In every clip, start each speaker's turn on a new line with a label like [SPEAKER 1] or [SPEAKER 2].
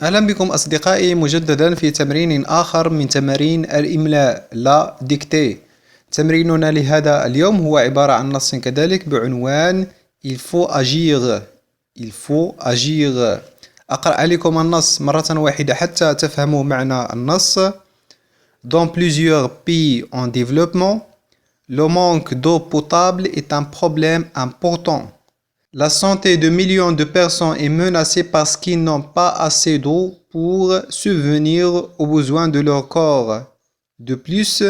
[SPEAKER 1] أهلا بكم أصدقائي مجددا في تمرين آخر من تمارين الإملاء لا ديكتي. تمريننا لهذا اليوم هو عبارة عن نص كذلك بعنوان Il faut agir. Il faut agir. أقرأ عليكم النص مرة واحدة حتى تفهموا معنى النص. Dans plusieurs pays en développement, le manque d'eau potable est un problème important. La santé de millions de personnes est menacée parce qu'ils n'ont pas assez d'eau pour subvenir aux besoins de leur corps. De plus,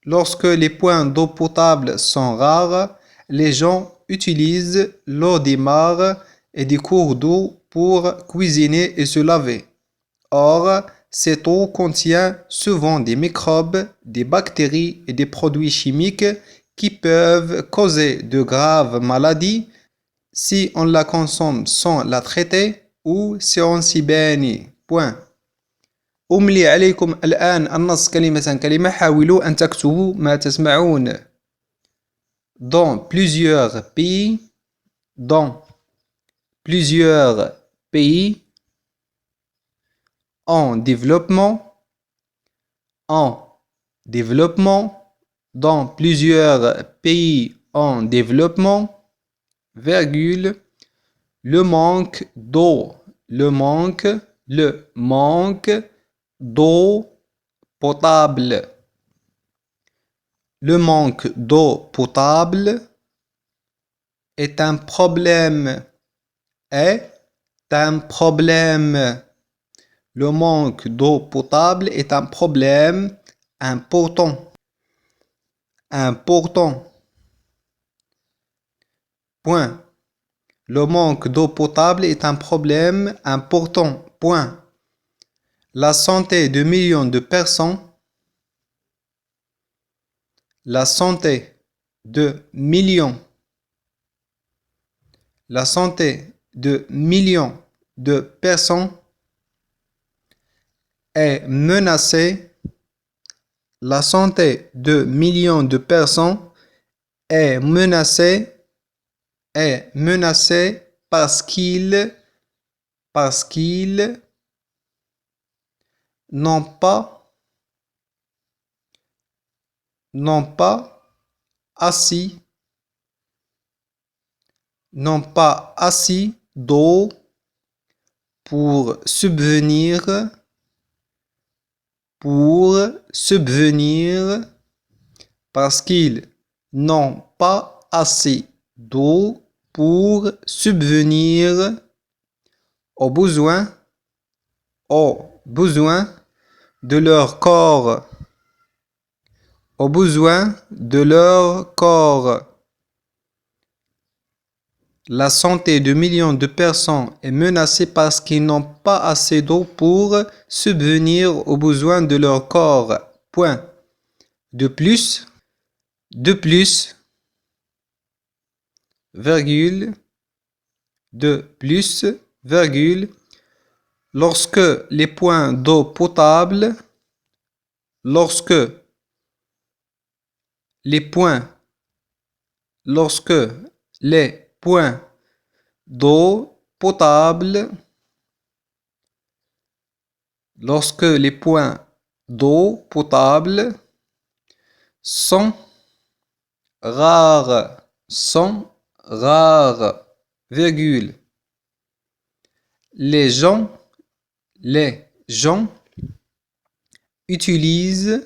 [SPEAKER 1] lorsque les points d'eau potable sont rares, les gens utilisent l'eau des mares et des cours d'eau pour cuisiner et se laver. Or, cette eau contient souvent des microbes, des bactéries et des produits chimiques qui peuvent causer de graves maladies si on la consomme sans la traiter ou si on s'y baigne. Point. أملي عليكم الآن النص كلمة كلمة. حاولوا أن تكتبوا ما تسمعون. Dans plusieurs pays, dans plusieurs pays en développement, dans plusieurs pays en développement, virgule, le manque d'eau d'eau potable. Le manque d'eau potable est un problème. Le manque d'eau potable est un problème important. Point. Le manque d'eau potable est un problème important. Point. La santé de millions de personnes. La santé de millions. La santé de millions de personnes est menacée. La santé de millions de personnes est menacée parce qu'ils n'ont pas assez d'eau pour subvenir parce qu'ils n'ont pas assez d'eau pour subvenir aux besoins de leur corps. La santé de millions de personnes est menacée parce qu'ils n'ont pas assez d'eau pour subvenir aux besoins de leur corps. Point. De plus, virgule, lorsque les points d'eau potable, les points d'eau potable sont rares, virgule. Les gens utilisent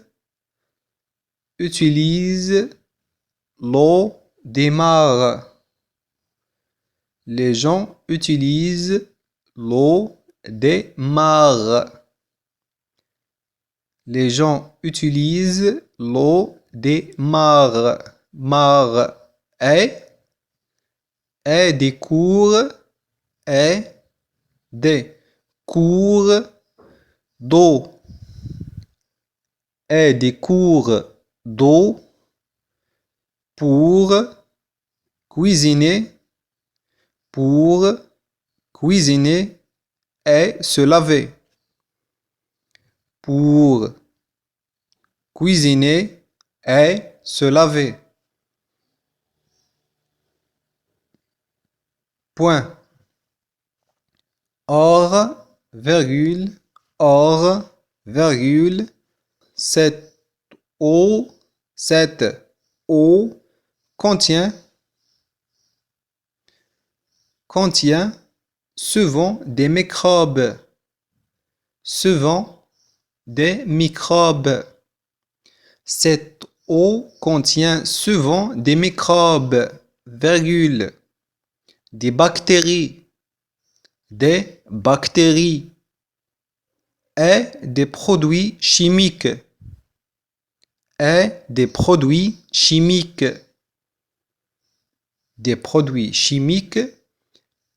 [SPEAKER 1] l'eau des mares. Les gens utilisent l'eau des mares. Les gens utilisent l'eau des mares. Mare est des cours d'eau. Des cours d'eau pour cuisiner et se laver. Pour cuisiner et se laver. Point. Or, virgule, or, virgule, cette eau contient souvent des microbes, Cette eau contient souvent des microbes, virgule, des bactéries, et des produits chimiques,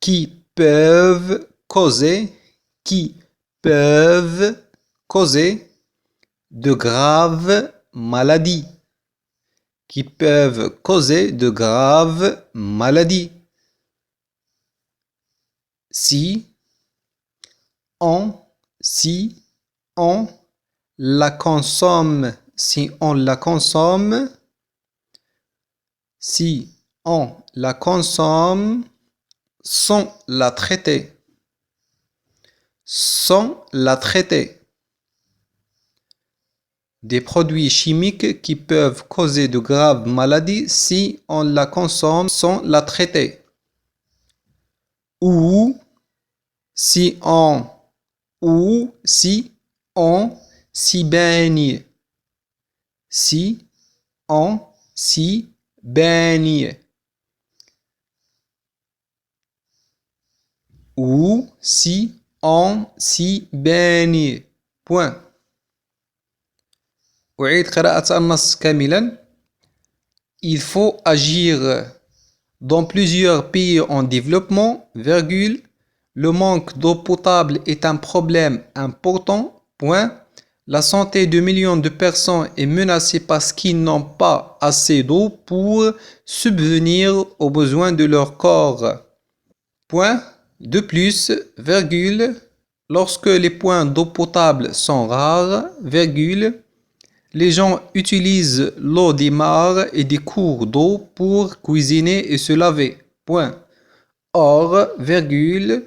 [SPEAKER 1] qui peuvent causer de graves maladies, si on la consomme, sans la traiter, Des produits chimiques qui peuvent causer de graves maladies si on la consomme sans la traiter. Ou si on s'y baigne. Ou si on s'y baigne. Point. أعيد قراءة النص كاملا. Il faut agir dans plusieurs pays en développement, virgule. Le manque d'eau potable est un problème important, point. La santé de millions de personnes est menacée parce qu'ils n'ont pas assez d'eau pour subvenir aux besoins de leur corps. Point. De plus, virgule, lorsque les points d'eau potable sont rares, virgule, les gens utilisent l'eau des mares et des cours d'eau pour cuisiner et se laver. Point. Or, virgule,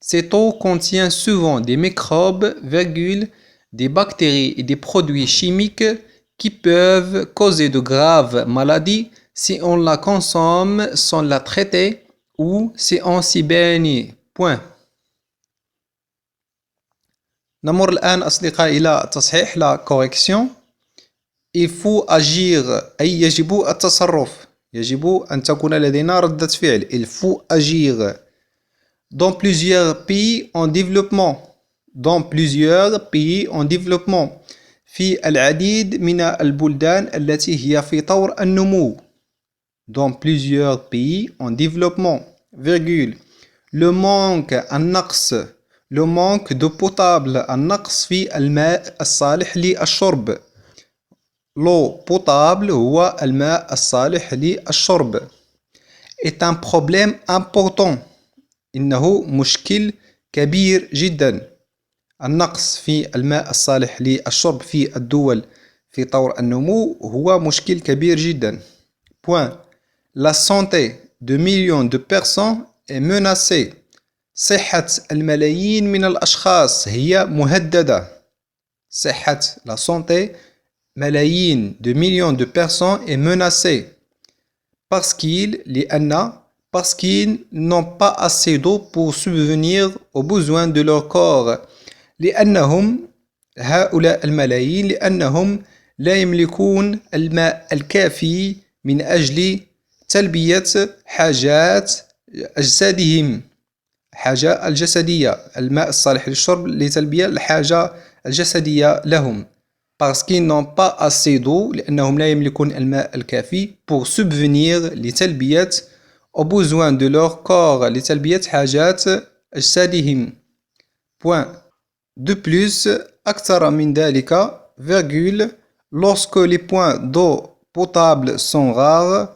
[SPEAKER 1] cette eau contient souvent des microbes, virgule, des bactéries et des produits chimiques qui peuvent causer de graves maladies si on la consomme sans la traiter ou si on s'y baigne. Point. نمر الآن أصدقائي إلى التصحيح la correction. Il faut agir أي يجب التصرف. يجب أن تكون لدينا ردة فعل. Il faut agir dans plusieurs pays en développement. في العديد من البلدان التي هي في طور النمو. Dans plusieurs pays en développement. Virgule. Le manque d'eau potable. النقص في الماء الصالح للشرب. L'eau potable هو الماء الصالح للشرب est un problème important. إنه مشكل كبير جدا. النقص في الماء الصالح للشرب في الدول في طور النمو هو مشكل كبير جدا. Point. La santé de millions de personnes est menacée. صحة الملايين من الأشخاص هي مهددة. صحة la santé ملايين de millions de personnes est menacée. Parce qu'ils n'ont pas assez d'eau pour subvenir aux besoins de leur corps. هؤلاء الملايين لأنهم لا يملكون الماء الكافي من أجل تلبية حاجات أجسادهم. حاجة الجسدية. الماء الصالح للشرب لتلبية الحاجة الجسدية لهم. Parce qu'ils n'ont pas assez d'eau لأنهم لا يملكون الماء الكافي pour subvenir لتلبية aux besoins de leur corps لتلبية حاجات أجسادهم. Point. De plus, أكثر من ذلك, virgule, lorsque les points d'eau potable sont rares,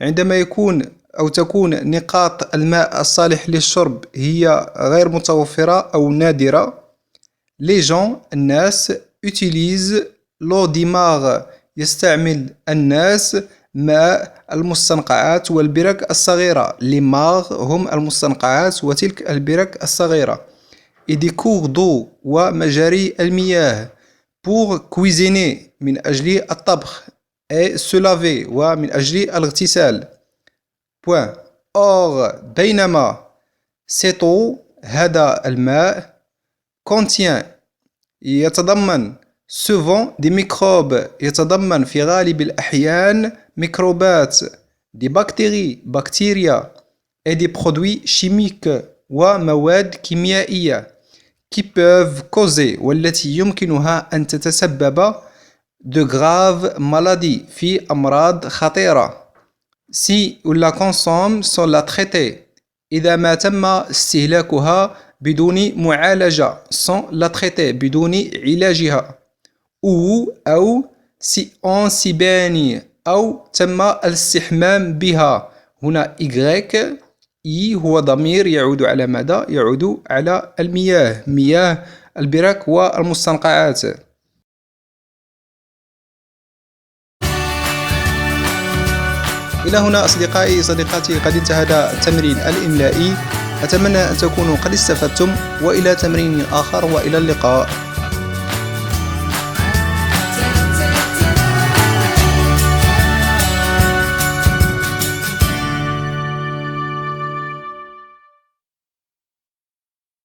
[SPEAKER 1] عندما تكون نقاط الماء الصالح للشرب هي غير متوفرة أو نادرة, الناس utilisent l'eau des mares. يستعمل الناس ماء المستنقعات والبرك الصغيرة. Les mares هم المستنقعات وتلك البرك الصغيرة. et des cours d'eau ومجاري المياه pour cuisiner من أجل الطبخ et se laver ومن أجل الاغتسال. Point. Or بينما cette eau هذا الماء contient يتضمن souvent des microbes يتضمن في غالب الأحيان ميكروبات des bactéries بكتيريا et des produits chimiques ومواد كيميائية qui peuvent causer والتي يمكنها أن تتسبب de graves maladies في أمراض خطيرة si on la consomme sans la traiter إذا ما تم استهلاكها بدون معالجة sans la traiter بدون علاجها أو si on s'y baigne أو تم الاستحمام بها. هنا Y هو ضمير يعود على ماذا؟ يعود على المياه، مياه البرك والمستنقعات. إلى هنا أصدقائي صديقاتي قد انتهى هذا التمرين الإملائي. أتمنى أن تكونوا قد استفدتم، وإلى تمرين آخر وإلى اللقاء.